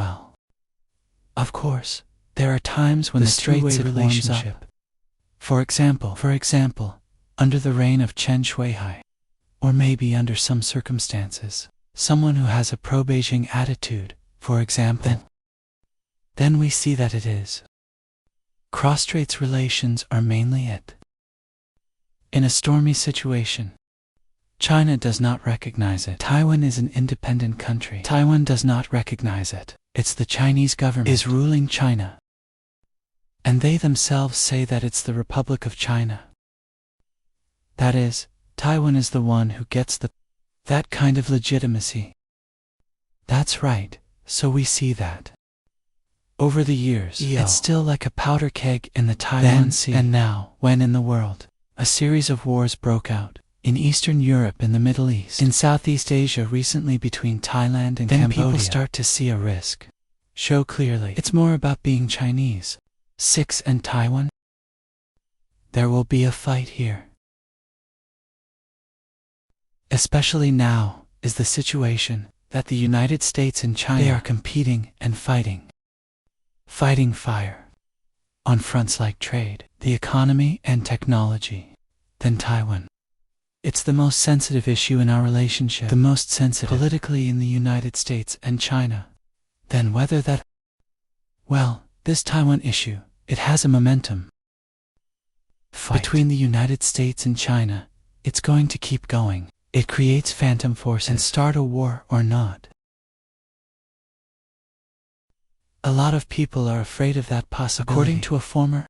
well. Of course, there are times when the straits relationship. For example, under the reign of Chen Shuihai, or maybe under some circumstances, someone who has a pro-Beijing attitude, for example, then we see that it is. Cross-straits relations are mainly it. In a stormy situation, China does not recognize it. Taiwan is an independent country. Taiwan does not recognize it. It's the Chinese government is ruling China. And they themselves say that it's the Republic of China. That is, Taiwan is the one who gets that kind of legitimacy. That's right, so we see that. Over the years, it's still like a powder keg in the Taiwan Sea. And now, when in the world, a series of wars broke out, in Eastern Europe, in the Middle East, in Southeast Asia recently between Thailand and Cambodia, then people start to see a risk. Show clearly, it's more about being Chinese. 6 and Taiwan? There will be a fight here. Especially now is the situation that the United States and China, they are competing and fighting fire on fronts like trade, the economy and technology. Then Taiwan. It's the most sensitive issue in our relationship, the most sensitive politically in the United States and China. Then whether that, well, this Taiwan issue, it has a momentum. Fight between the United States and China, it's going to keep going. It creates phantom forces and start a war or not. A lot of people are afraid of that possibility. According to a former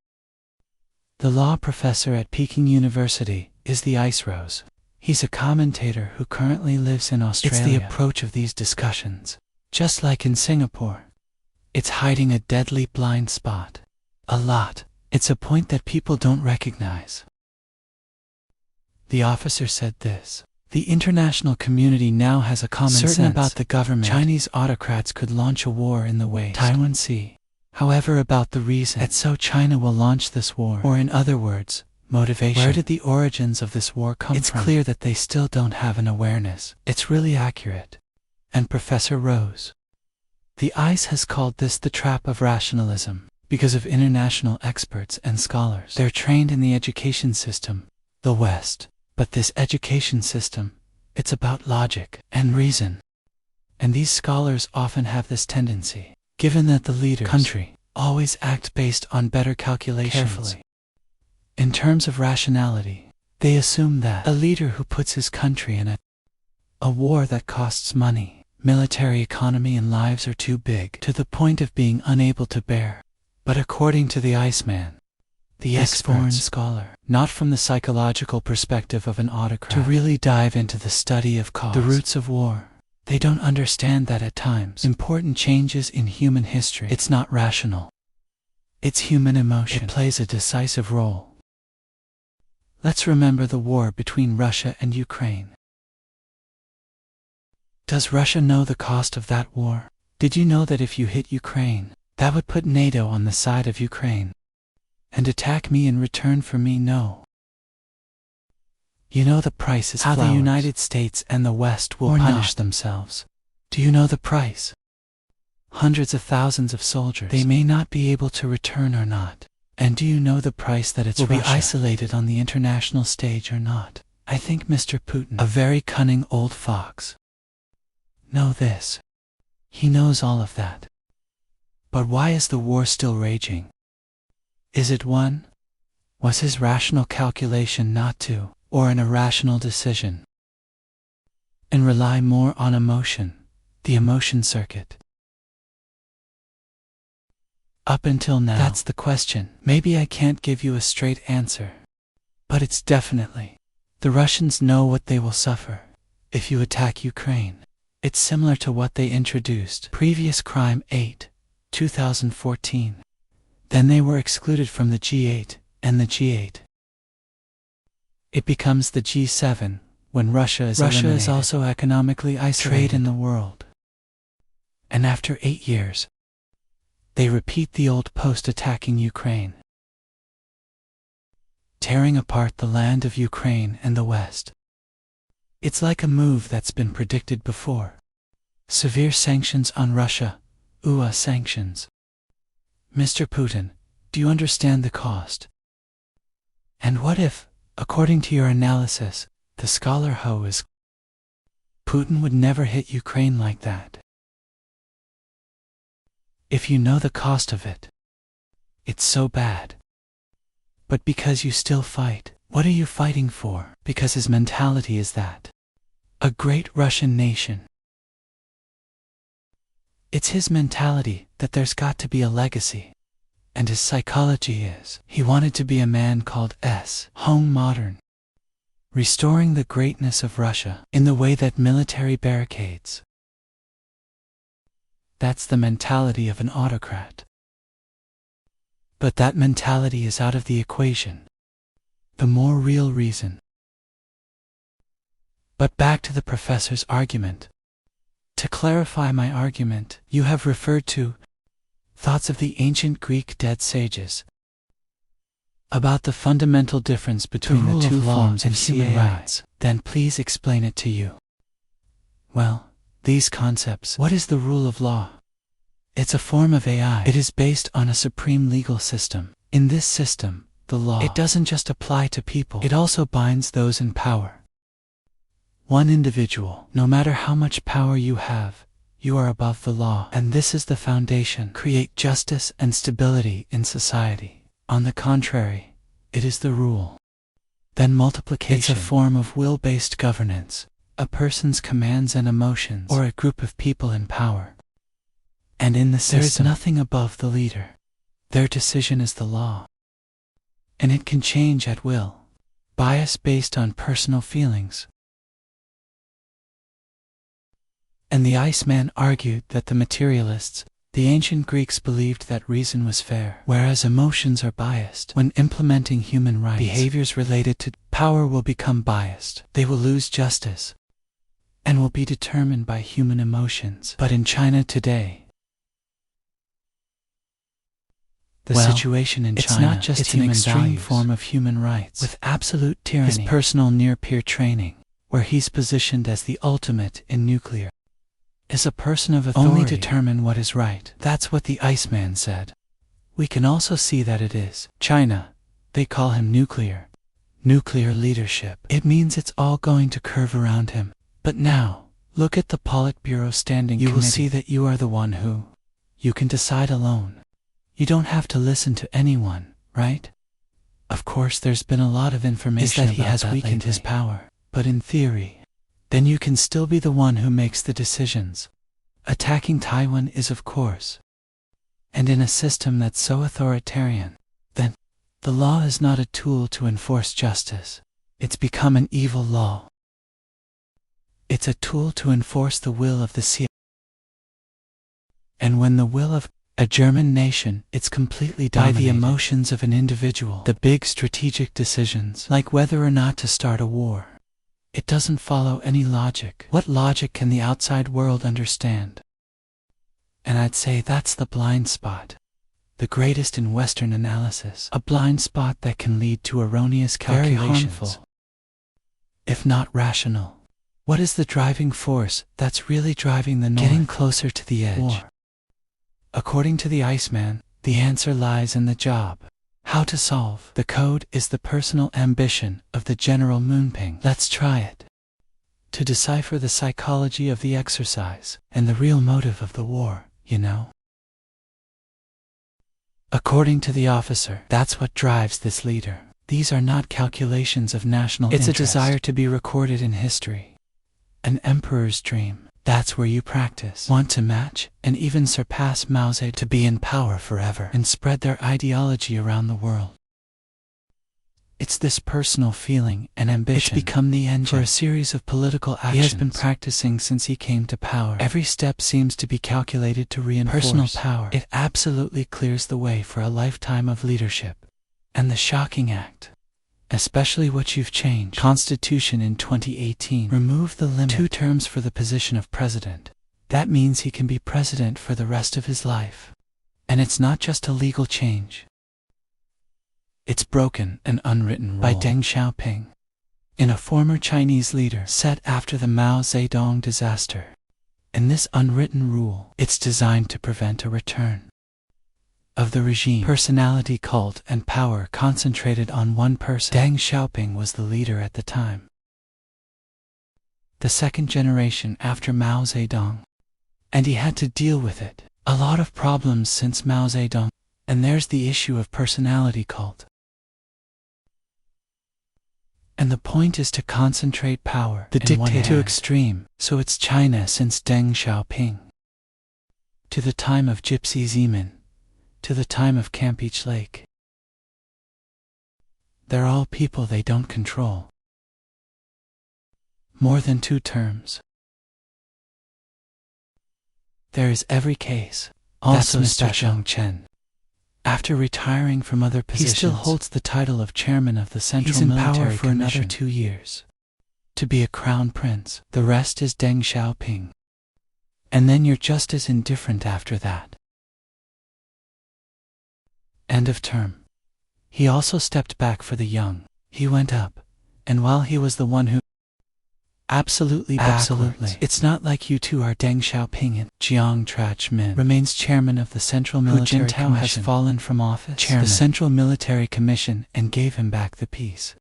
law professor at Peking University, is the Ice Rose. He's a commentator who currently lives in Australia. It's the approach of these discussions. Just like in Singapore, it's hiding a deadly blind spot. A lot. It's a point that people don't recognize. The officer said this. The international community now has a common sense about the government. Chinese autocrats could launch a war in the waste Taiwan Sea. However, about the reason that so China will launch this war, or in other words, motivation. Where did the origins of this war come from? It's clear that they still don't have an awareness. It's really accurate. And Professor Rose, the ICE has called this the trap of rationalism, because of international experts and scholars. They're trained in the education system, the West. But this education system, it's about logic and reason. And these scholars often have this tendency, given that the leaders country always act based on better calculations. Carefully. In terms of rationality, they assume that a leader who puts his country in a war that costs money, military economy and lives are too big, to the point of being unable to bear. But according to the Iceman, the ex-foreign scholar, not from the psychological perspective of an autocrat, to really dive into the study of cause, the roots of war, they don't understand that at times important changes in human history, it's not rational. It's human emotion. It plays a decisive role. Let's remember the war between Russia and Ukraine. Does Russia know the cost of that war? Did you know that if you hit Ukraine, that would put NATO on the side of Ukraine? And attack me in return for me? No. You know the price is how flowers. The United States and the West will punish themselves. Do you know the price? Hundreds of thousands of soldiers. They may not be able to return or not. And do you know the price that will be isolated on the international stage or not? I think Mr. Putin, a very cunning old fox, know this. He knows all of that. But why is the war still raging? Is it won? Was his rational calculation not to, or an irrational decision? And rely more on emotion, the emotion circuit. Up until now, that's the question. Maybe I can't give you a straight answer. But it's definitely, the Russians know what they will suffer if you attack Ukraine. It's similar to what they introduced. Previous Crime 8, 2014. Then they were excluded from the G8 and the G8. It becomes the G7 when Russia is eliminated. Russia is also economically isolated in the world. And after 8 years, they repeat the old post attacking Ukraine, tearing apart the land of Ukraine and the West. It's like a move that's been predicted before. Severe sanctions on Russia, sanctions. Mr. Putin, do you understand the cost? And what if, according to your analysis, the scholar Ho is Putin would never hit Ukraine like that. If you know the cost of it, it's so bad. But because you still fight, what are you fighting for? Because his mentality is that. A great Russian nation. It's his mentality that there's got to be a legacy. And his psychology is, he wanted to be a man called Home Modern. Restoring the greatness of Russia in the way that military barricades. That's the mentality of an autocrat. But that mentality is out of the equation. The more real reason. But back to the professor's argument. To clarify my argument, you have referred to thoughts of the ancient Greek dead sages about the fundamental difference between the two forms of human rights. Then please explain it to you. Well, these concepts. What is the rule of law? It's a form of AI. It is based on a supreme legal system. In this system, the law, it doesn't just apply to people. It also binds those in power. One individual, no matter how much power you have, you are above the law. And this is the foundation. Create justice and stability in society. On the contrary, it is the rule. Then multiplication. It's a form of will-based governance, a person's commands and emotions, or a group of people in power. And in the system, there is nothing above the leader. Their decision is the law. And it can change at will. Bias based on personal feelings. And the Iceman argued that the materialists, the ancient Greeks, believed that reason was fair, whereas emotions are biased. When implementing human rights, behaviors related to power will become biased. They will lose justice and will be determined by human emotions. But in China today, the situation in China, it's not just it's an extreme form of human rights with absolute tyranny. His personal near-peer training, where he's positioned as the ultimate in nuclear, is a person of authority. Only determine what is right. That's what the Iceman said. We can also see that it is China. They call him nuclear leadership. It means it's all going to curve around him. But now, look at the Politburo standing committee. You will see that you are the one who, you can decide alone. You don't have to listen to anyone, right? Of course, there's been a lot of information that he has weakened his power, but in theory, then you can still be the one who makes the decisions. Attacking Taiwan is, of course. And in a system that's so authoritarian, then the law is not a tool to enforce justice. It's become an evil law. It's a tool to enforce the will of the sea. And when the will of a German nation, it's completely dominated by the emotions of an individual. The big strategic decisions, like whether or not to start a war, it doesn't follow any logic. What logic can the outside world understand? And I'd say that's the blind spot. The greatest in Western analysis. A blind spot that can lead to erroneous calculations. Very harmful, if not rational. What is the driving force that's really driving the North? Getting closer to the edge. War. According to the Iceman, the answer lies in the job. How to solve the code is the personal ambition of the General Moonping. Let's try it. To decipher the psychology of the exercise and the real motive of the war, you know. According to the officer, that's what drives this leader. These are not calculations of national interest. It's a desire to be recorded in history. An emperor's dream. That's where you practice. Want to match and even surpass Mao Zedong, to be in power forever and spread their ideology around the world. It's this personal feeling and ambition. It's become the engine for a series of political actions. He has been practicing since he came to power. Every step seems to be calculated to reinforce personal power. It absolutely clears the way for a lifetime of leadership. And the shocking act, especially what you've changed, Constitution in 2018, remove the limit 2 terms for the position of president. That means he can be president for the rest of his life. And it's not just a legal change. It's broken an unwritten rule by Deng Xiaoping, in a former Chinese leader set after the Mao Zedong disaster. In this unwritten rule, it's designed to prevent a return of the regime. Personality cult and power concentrated on one person. Deng Xiaoping was the leader at the time, the second generation after Mao Zedong, and he had to deal with it. A lot of problems since Mao Zedong, and there's the issue of personality cult. And the point is to concentrate power, the dictator to extreme, so it's China since Deng Xiaoping, to the time of Gypsy Zeman, to the time of Campeche Lake. They're all people they don't control. More than 2 terms. There is every case. Also Mr. Zheng Chen. After retiring from other positions, he still holds the title of chairman of the Central Military Commission for another 2 years, to be a crown prince. The rest is Deng Xiaoping. And then you're just as indifferent after that. End of term. He also stepped back for the young. He went up, and while he was the one who absolutely backwards. It's not like you two are. Deng Xiaoping and Jiang Trach-min remains chairman of the Central Military Commission. Has fallen from office, the Central Military Commission, and gave him back the peace.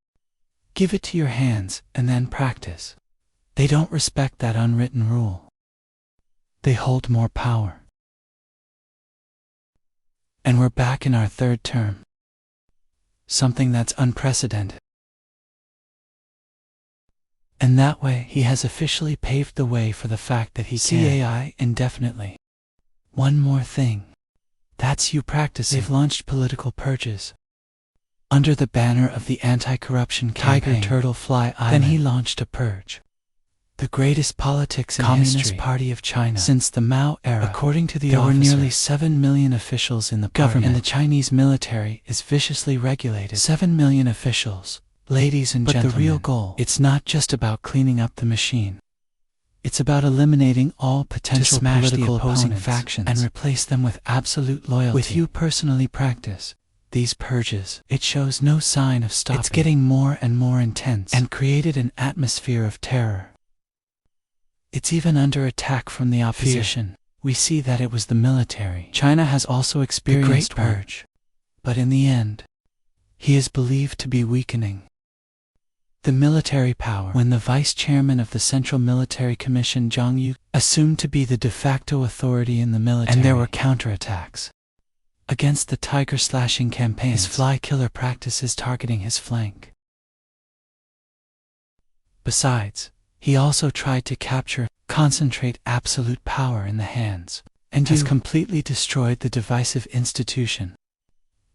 Give it to your hands and then practice. They don't respect that unwritten rule. They hold more power. And we're back in our 3rd term. Something that's unprecedented. And that way, he has officially paved the way for the fact that he can CAI indefinitely. One more thing. That's you practicing. They've launched political purges under the banner of the anti-corruption campaign. Tiger Turtle Fly Island. Then he launched a purge. The greatest politics in Communist Party of China since the Mao era. According to the officer, there were nearly 7 million officials in the government, and the Chinese military is viciously regulated. 7 million officials. Ladies and gentlemen, but the real goal, it's not just about cleaning up the machine. It's about eliminating all potential political opposing factions and replace them with absolute loyalty. With you personally practice these purges, it shows no sign of stopping. It's getting more and more intense and created an atmosphere of terror. It's even under attack from the opposition. We see that it was the military. China has also experienced the Great Purge, but in the end, he is believed to be weakening the military power when the vice chairman of the Central Military Commission, Zhang Yu, assumed to be the de facto authority in the military, and there were counterattacks against the tiger slashing campaigns, his fly killer practices targeting his flank. Besides, he also tried to concentrate absolute power in the hands, and has completely destroyed the divisive institution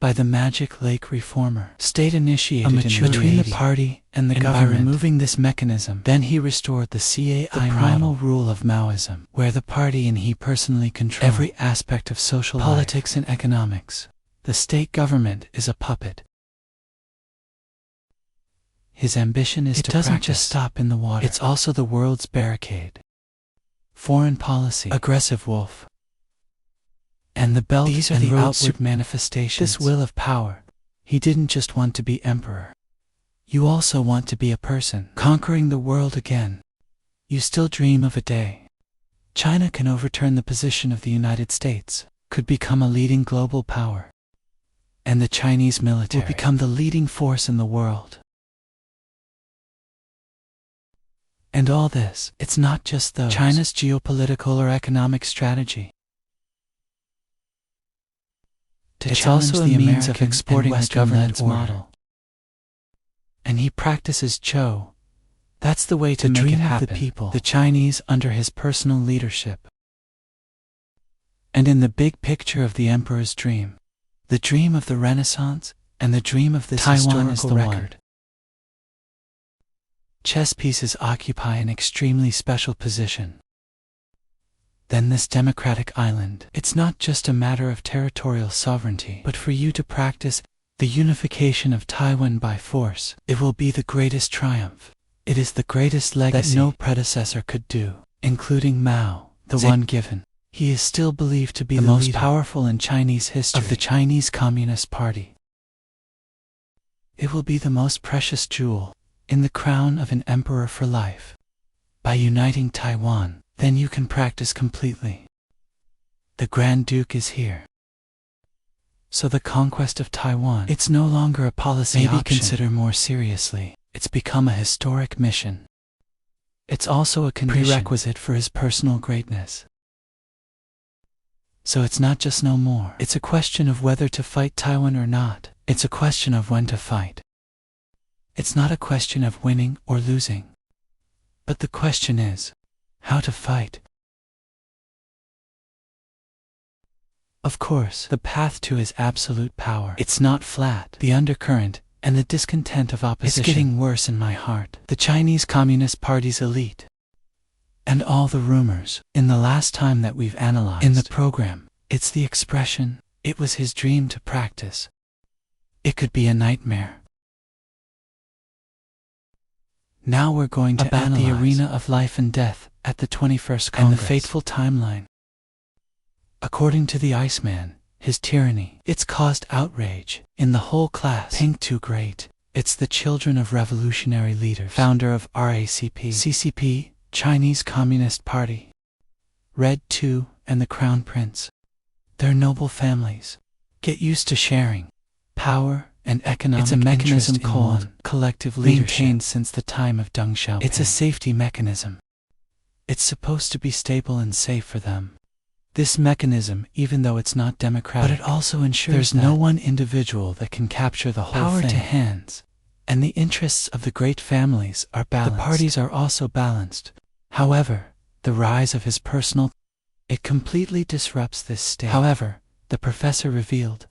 by the Magic Lake reformer. State initiated between the party and the government. By removing this mechanism, then he restored the CAI the primal rule of Maoism, where the party and he personally control every aspect of social politics and economics. The state government is a puppet. His ambition is to practice. It doesn't just stop in the water. It's also the world's barricade. Foreign policy, aggressive wolf, and the belt. These are the outward manifestations. This will of power. He didn't just want to be emperor. You also want to be a person, conquering the world again. You still dream of a day China can overturn the position of the United States, could become a leading global power, and the Chinese military will become the leading force in the world. And all this, it's not just China's geopolitical or economic strategy. It's also a means of exporting the governance model. And he practices Cho. That's the way to make it happen. The people, the Chinese under his personal leadership. And in the big picture of the emperor's dream, the dream of the Renaissance, and the dream of this Taiwan historical record, chess pieces occupy an extremely special position. Then this democratic island, it's not just a matter of territorial sovereignty, but for you to practice the unification of Taiwan by force. It will be the greatest triumph. It is the greatest legacy that no predecessor could do, including Mao, the one given. He is still believed to be the most powerful in Chinese history of the Chinese Communist Party. It will be the most precious jewel in the crown of an emperor for life. By uniting Taiwan, then you can practice completely. The Grand Duke is here. So the conquest of Taiwan, it's no longer a policy option. Maybe consider more seriously. It's become a historic mission. It's also a prerequisite for his personal greatness. So it's not just no more. It's a question of whether to fight Taiwan or not. It's a question of when to fight. It's not a question of winning or losing. But the question is, how to fight. Of course, the path to his absolute power, it's not flat. The undercurrent and the discontent of opposition, it's getting worse in my heart. The Chinese Communist Party's elite, and all the rumors. In the last time that we've analyzed in the program, it's the expression, it was his dream to practice. It could be a nightmare. Now we're going to analyze the arena of life and death at the 21st Congress and the fateful timeline. According to the Iceman, his tyranny, it's caused outrage in the whole class. Pink too great. It's the children of revolutionary leaders. Founder of RACP, CCP, Chinese Communist Party. Red too, and the Crown Prince. They're noble families. Get used to sharing power and economic. It's a mechanism called collective leadership, maintained since the time of Deng Xiaoping. It's a safety mechanism. It's supposed to be stable and safe for them. This mechanism, even though it's not democratic, but it also ensures there's no one individual that can capture the whole power to hands, and the interests of the great families are balanced. The parties are also balanced. However, the rise of his personal, it completely disrupts this state. However, the professor revealed,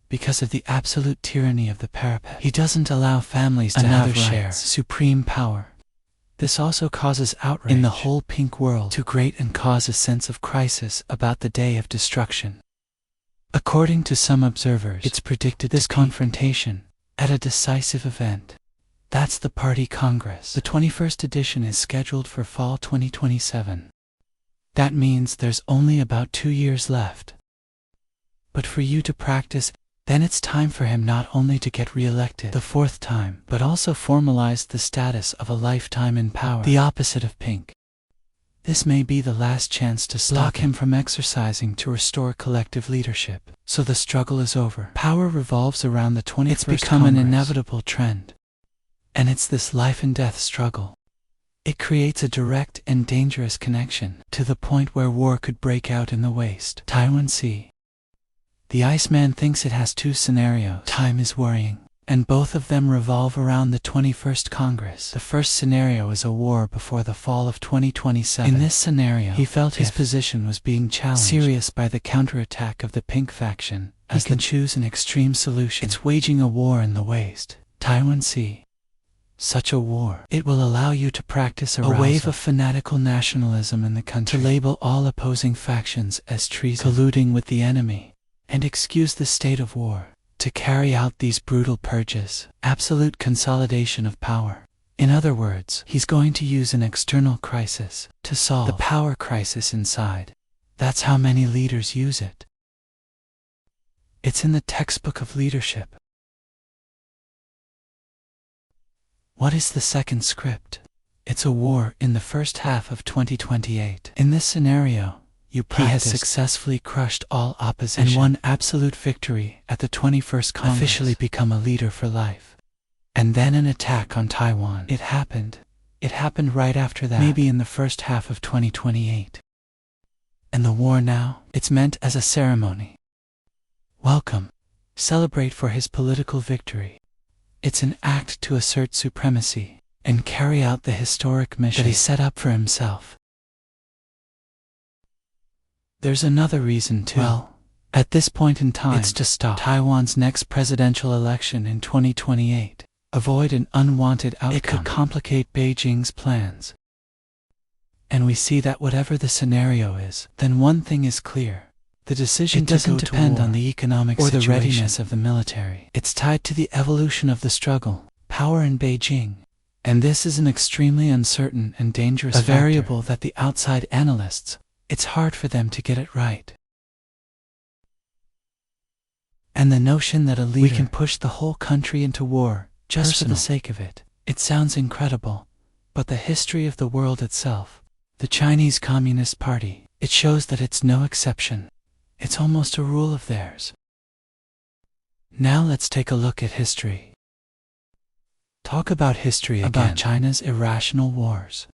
because of the absolute tyranny of the parapet, he doesn't allow families to have share supreme power. This also causes outrage in the whole pink world too great and cause a sense of crisis about the day of destruction. According to some observers, it's predicted this confrontation at a decisive event. That's the Party Congress. The 21st edition is scheduled for fall 2027. That means there's only about 2 years left. But for you to practice, then it's time for him not only to get re-elected the 4th time, but also formalize the status of a lifetime in power, the opposite of pink. This may be the last chance to stop him from exercising to restore collective leadership. So the struggle is over. Power revolves around the 21st It's become Congress. An inevitable trend. And it's this life and death struggle. It creates a direct and dangerous connection to the point where war could break out in the West. Taiwan Sea. The Iceman thinks it has 2 scenarios. Time is worrying, and both of them revolve around the 21st Congress. The first scenario is a war before the fall of 2027. In this scenario, he felt his position was being challenged serious by the counterattack of the pink faction. He can choose an extreme solution. It's waging a war in the West, Taiwan Sea. Such a war, it will allow you to practice a wave of fanatical nationalism in the country, to label all opposing factions as treason, colluding with the enemy, and excuse the state of war, to carry out these brutal purges, absolute consolidation of power. In other words, he's going to use an external crisis to solve the power crisis inside. That's how many leaders use it. It's in the textbook of leadership. What is the second script? It's a war in the first half of 2028. In this scenario, he has successfully crushed all opposition and won absolute victory at the 21st Congress, officially become a leader for life. And then an attack on Taiwan. It happened right after that, maybe in the first half of 2028. And the war now, it's meant as a ceremony. Welcome. Celebrate for his political victory. It's an act to assert supremacy and carry out the historic mission that he set up for himself. There's another reason too. Well, at this point in time, it's to stop Taiwan's next presidential election in 2028. Avoid an unwanted outcome. It could complicate Beijing's plans. And we see that whatever the scenario is, then one thing is clear. The decision doesn't depend on the economic situation or the readiness of the military. It's tied to the evolution of the struggle, power in Beijing. And this is an extremely uncertain and dangerous variable that the outside analysts, it's hard for them to get it right. And the notion that a leader can push the whole country into war just for the sake of it, it sounds incredible, but the history of the world itself, The Chinese Communist Party, it shows that it's no exception. It's almost a rule of theirs. Now let's take a look at history. Talk about history again. About China's irrational wars.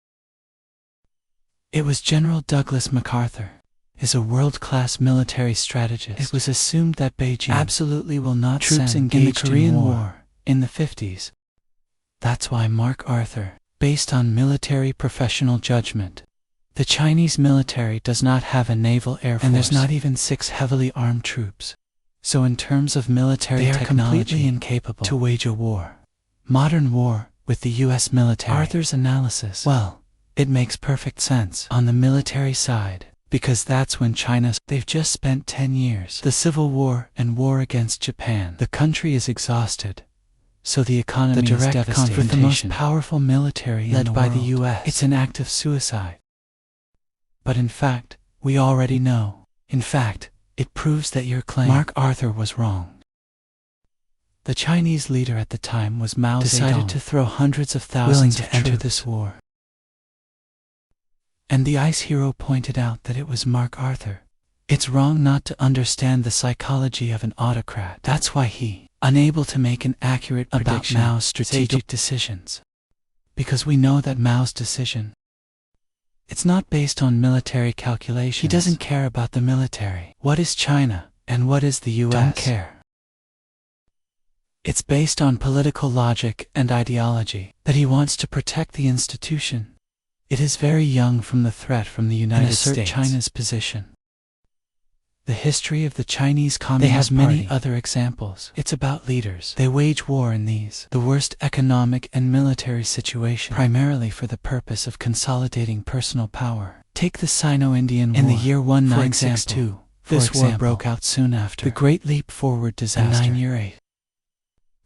It was General Douglas MacArthur, is a world-class military strategist. It was assumed that Beijing absolutely will not troops send in the Korean War in the 50s. That's why MacArthur, based on military professional judgment, the Chinese military does not have a naval air force, and there's not even 6 heavily armed troops. So in terms of military technology, they are completely incapable to wage a war. Modern war with the US military. Arthur's analysis, well, it makes perfect sense on the military side, because that's when they've just spent 10 years. The Civil War and war against Japan. The country is exhausted, so the economy is devastated. With the most powerful military led by the US, it's an act of suicide. But in fact, we already know. In fact, it proves that your claim, MacArthur, was wrong. The Chinese leader at the time was Mao Zedong, decided to throw hundreds of thousands of troops to enter this war. And the ice hero pointed out that it was MacArthur. It's wrong not to understand the psychology of an autocrat. That's why he, unable to make an accurate prediction about Mao's strategic decisions. Because we know that Mao's decision, it's not based on military calculations. He doesn't care about the military. What is China and what is the US? Don't care. It's based on political logic and ideology, that he wants to protect the institution. It is very young from the threat from the United States. China's position. The history of the Chinese Communist Party. They have many other examples. It's about leaders. They wage war in the worst economic and military situation, primarily for the purpose of consolidating personal power. Take the Sino-Indian War. In the year 1962, this war broke out soon after the Great Leap Forward disaster. 9-year-8.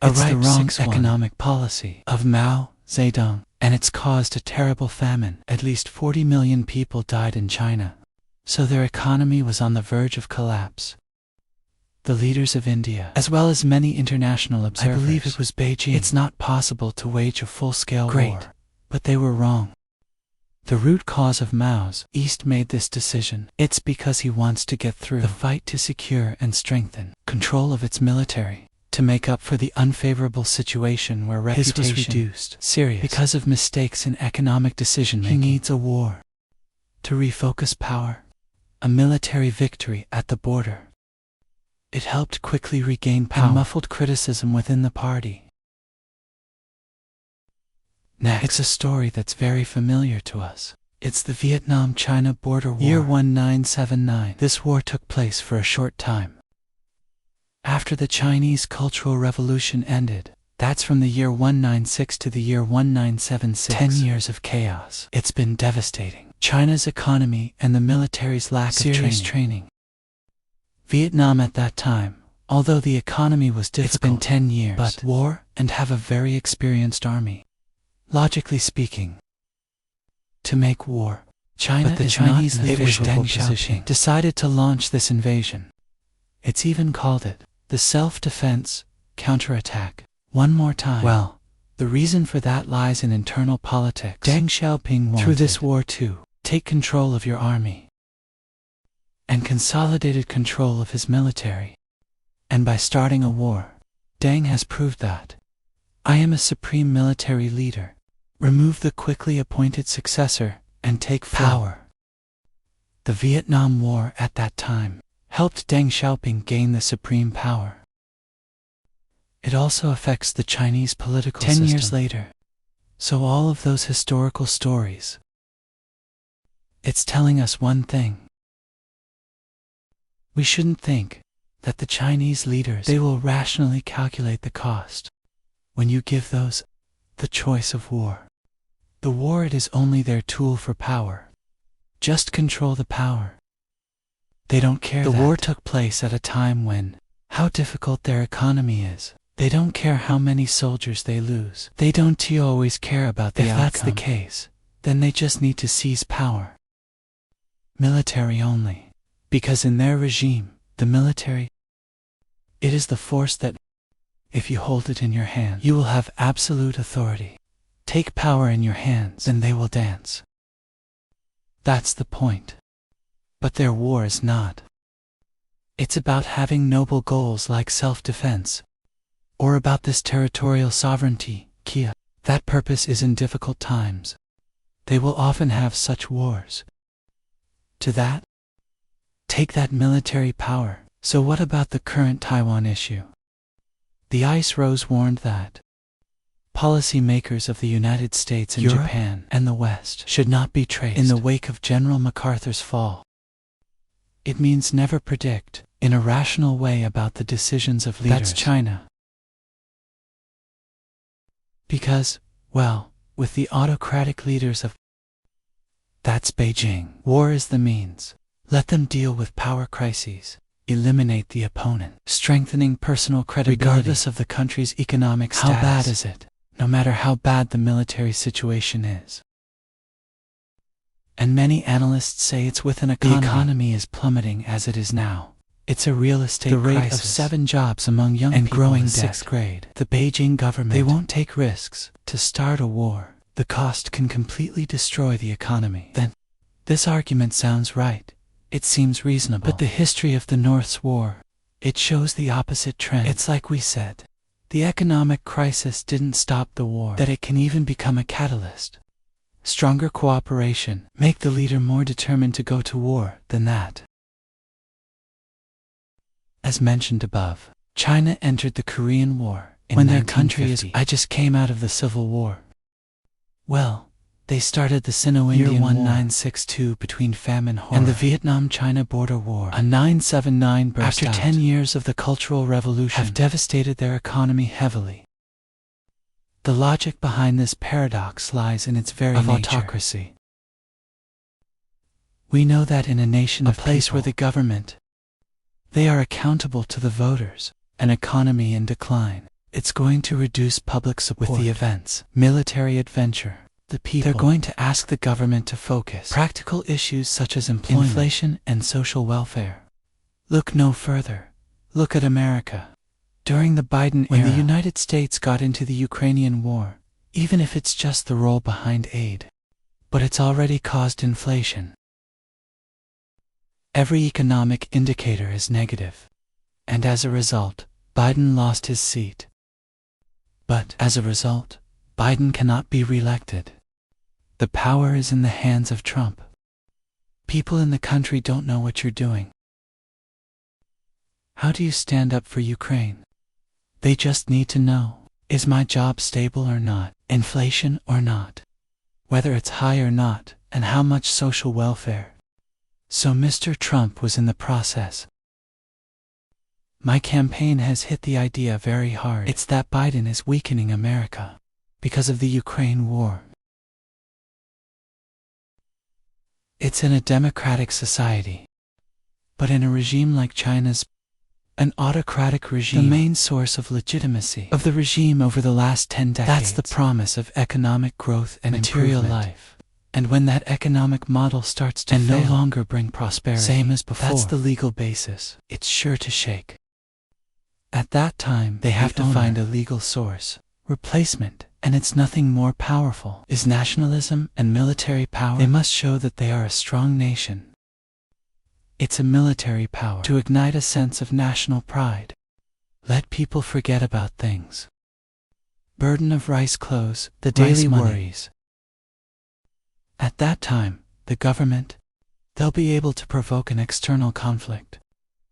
It's the wrong economic policy of Mao Zedong, and it's caused a terrible famine. At least 40 million people died in China, so their economy was on the verge of collapse. The leaders of India, as well as many international observers, I believe it was Beijing. It's not possible to wage a full-scale war, but they were wrong. The root cause of Mao's East made this decision. It's because he wants to get through the fight to secure and strengthen control of its military, to make up for the unfavorable situation where reputation was reduced, serious, because of mistakes in economic decision-making. He needs a war to refocus power, a military victory at the border. It helped quickly regain power and muffled criticism within the party. Next, it's a story that's very familiar to us. It's the Vietnam-China border war. Year 1979. This war took place for a short time. After the Chinese Cultural Revolution ended, that's from the year 1996 to the year 1976. 10 years of chaos. It's been devastating. China's economy and the military's lack of training. Vietnam at that time, although the economy was difficult, it's been 10 years, but war and have a very experienced army. Logically speaking, to make war, China, the Chinese leader Deng Xiaoping decided to launch this invasion. It's even called it the self-defense counterattack. One more time. Well, the reason for that lies in internal politics. Deng Xiaoping wanted, through this war, to take control of your army and consolidated control of his military. And by starting a war, Deng has proved that I am a supreme military leader. Remove the quickly appointed successor and take power. The Vietnam War at that time helped Deng Xiaoping gain the supreme power. It also affects the Chinese political system. 10 years later, so all of those historical stories, it's telling us one thing. We shouldn't think that the Chinese leaders, they will rationally calculate the cost. When you give those the choice of war, the war, it is only their tool for power. Just control the power. They don't care. The war took place at a time when how difficult their economy is. They don't care how many soldiers they lose. They don't always care about the outcome. If that's the case, then they just need to seize power. Military only. Because in their regime, the military, it is the force that, if you hold it in your hand, you will have absolute authority. Take power in your hands, and they will dance. That's the point. But their war is not. It's about having noble goals like self-defense, or about this territorial sovereignty, Kia. That purpose is in difficult times. They will often have such wars. To that, take that military power. So what about the current Taiwan issue? The Ice Rose warned that policymakers of the United States and Europe Japan and the West should not be traced in the wake of General MacArthur's fall. It means never predict in a rational way about the decisions of leaders. That's China. Because, well, with the autocratic leaders of that's Beijing. War is the means. Let them deal with power crises. Eliminate the opponent. Strengthening personal credibility regardless of the country's economic status. How bad is it? No matter how bad the military situation is. And many analysts say it's with an economy. The economy is plummeting as it is now. It's a real estate crisis. The rate of 7 jobs among young people growing is 6th grade. The Beijing government, they won't take risks to start a war. The cost can completely destroy the economy. Then, this argument sounds right. It seems reasonable. But the history of the North's war, it shows the opposite trend. It's like we said. The economic crisis didn't stop the war. That it can even become a catalyst. Stronger cooperation, make the leader more determined to go to war than that. As mentioned above, China entered the Korean War in 1950. When their country is, I just came out of the Civil War. Well, they started the Sino-Indian War 1962 between famine horror and the Vietnam-China border war. A 979 burst after 10 years of the Cultural Revolution have devastated their economy heavily. The logic behind this paradox lies in its very nature. Autocracy. We know that in a nation of place people, where the government, they are accountable to the voters, an economy in decline, it's going to reduce public support. With the events, military adventure, the people, they're going to ask the government to focus practical issues such as employment, inflation, and social welfare. Look no further. Look at America. During the Biden era, when the United States got into the Ukrainian war, even if it's just the role behind aid, but it's already caused inflation. Every economic indicator is negative, and as a result, Biden lost his seat. But as a result, Biden cannot be reelected. The power is in the hands of Trump. People in the country don't know what you're doing. How do you stand up for Ukraine? They just need to know, is my job stable or not, inflation or not, whether it's high or not, and how much social welfare. So Mr. Trump was in the process. My campaign has hit the idea very hard. It's that Biden is weakening America because of the Ukraine war. It's in a democratic society, but in a regime like China's, an autocratic regime, the main source of legitimacy of the regime over the last 10 decades. That's the promise of economic growth and material life. And when that economic model starts to fail, no longer bring prosperity, same as before, that's the legal basis. It's sure to shake. At that time, they have to find a legal source, replacement, and it's nothing more powerful. Is nationalism and military power. They must show that they are a strong nation. It's a military power to ignite a sense of national pride. Let people forget about things. Burden of rice clothes, the daily worries. At that time, the government, they'll be able to provoke an external conflict,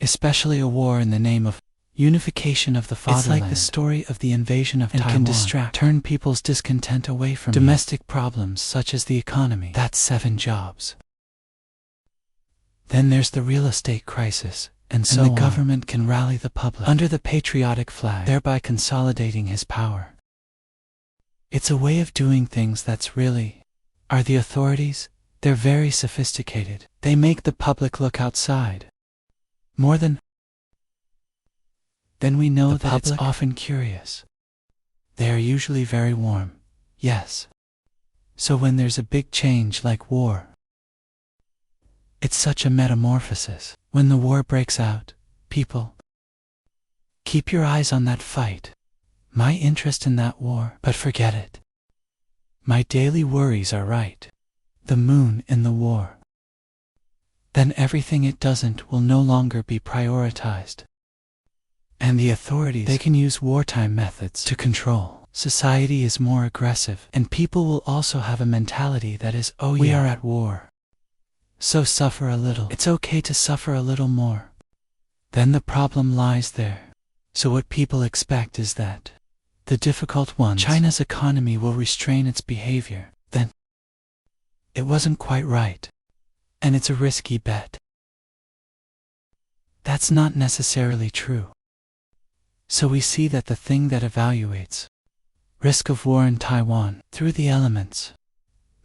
especially a war in the name of unification of the fatherland. It's like the story of the invasion of Taiwan. Can turn people's discontent away from domestic problems such as the economy. That's 7 jobs. Then there's the real estate crisis, and so the government can rally the public under the patriotic flag, thereby consolidating his power. It's a way of doing things that's really, are the authorities, they're very sophisticated. They make the public look outside. More than then we know that it's often curious. They are usually very warm, yes. So when there's a big change like war, it's such a metamorphosis. When the war breaks out, people, keep your eyes on that fight. My interest in that war, but forget it. My daily worries are right. The moon in the war. then everything it doesn't will no longer be prioritized. And the authorities, they can use wartime methods to control. Society is more aggressive, and people will also have a mentality that is, oh yeah, we are at war, so suffer a little. It's okay to suffer a little more. Then the problem lies there. So what people expect is that the difficult ones, China's economy, will restrain its behavior. Then it wasn't quite right, and it's a risky bet. That's not necessarily true. So we see that the thing that evaluates risk of war in Taiwan through the elements,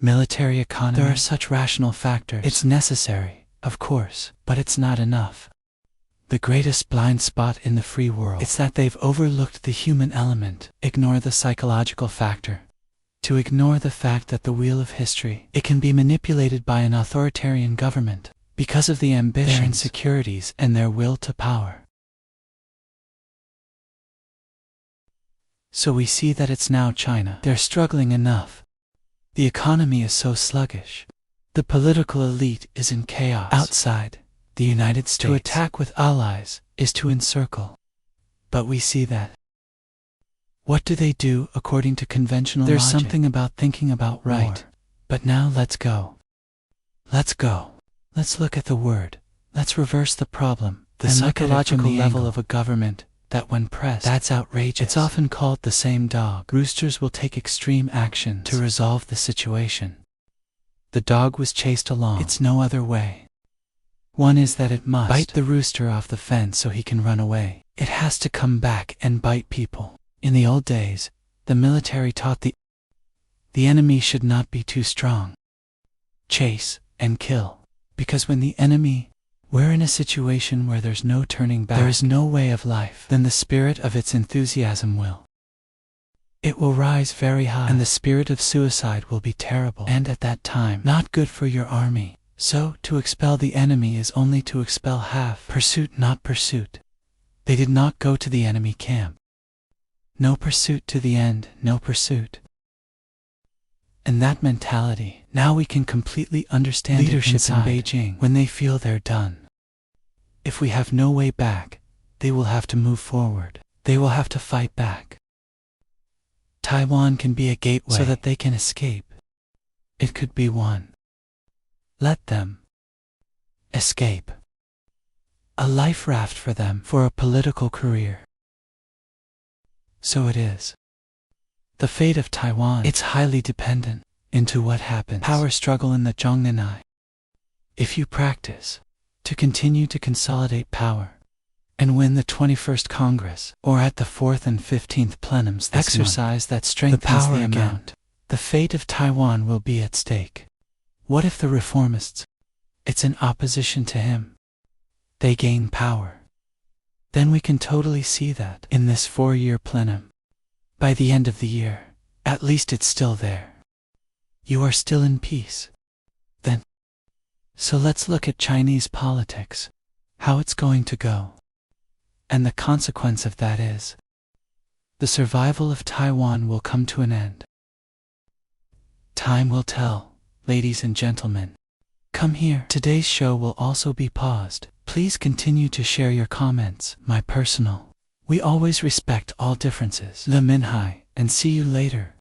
military economy, there are such rational factors. It's necessary, of course, but it's not enough. The greatest blind spot in the free world, it's that they've overlooked the human element. Ignore the psychological factor. To ignore the fact that the wheel of history, it can be manipulated by an authoritarian government because of the ambitions, their insecurities, and their will to power. So we see that it's now China. They're struggling enough. The economy is so sluggish. The political elite is in chaos. Outside the United States, to attack with allies is to encircle. But we see that. What do they do according to conventional logic? There's something about thinking about war. Right. But now let's go. Let's go. Let's look at the word. Let's reverse the problem. The psychological level of a government that when pressed, that's outrageous. It's often called the same dog. Roosters will take extreme action to resolve the situation. The dog was chased along. It's no other way. One is that it must bite the rooster off the fence so he can run away. It has to come back and bite people. In the old days, the military taught the enemy should not be too strong. Chase and kill. Because when the enemy, we're in a situation where there's no turning back, there is no way of life, then the spirit of its enthusiasm will. It will rise very high, and the spirit of suicide will be terrible, and at that time, not good for your army. So, to expel the enemy is only to expel half. Pursuit, not pursuit. They did not go to the enemy camp. No pursuit to the end, no pursuit. And that mentality, now we can completely understand leadership in Beijing when they feel they're done. If we have no way back, they will have to move forward. They will have to fight back. Taiwan can be a gateway so that they can escape. It could be one. Let them escape. A life raft for them for a political career. So it is. The fate of Taiwan, it's highly dependent into what happens. Power struggle in the Zhongnanai. If you practice to continue to consolidate power and win the 21st Congress or at the 4th and 15th plenums this exercise month, that strengthens the amount, the fate of Taiwan will be at stake. What if the reformists, it's in opposition to him, they gain power? Then we can totally see that in this 4-year plenum. By the end of the year, at least it's still there. You are still in peace. Then, so let's look at Chinese politics, how it's going to go. And the consequence of that is, the survival of Taiwan will come to an end. Time will tell. Ladies and gentlemen, come here. Today's show will also be paused. Please continue to share your comments. My personal. We always respect all differences. Le Minhai, and see you later.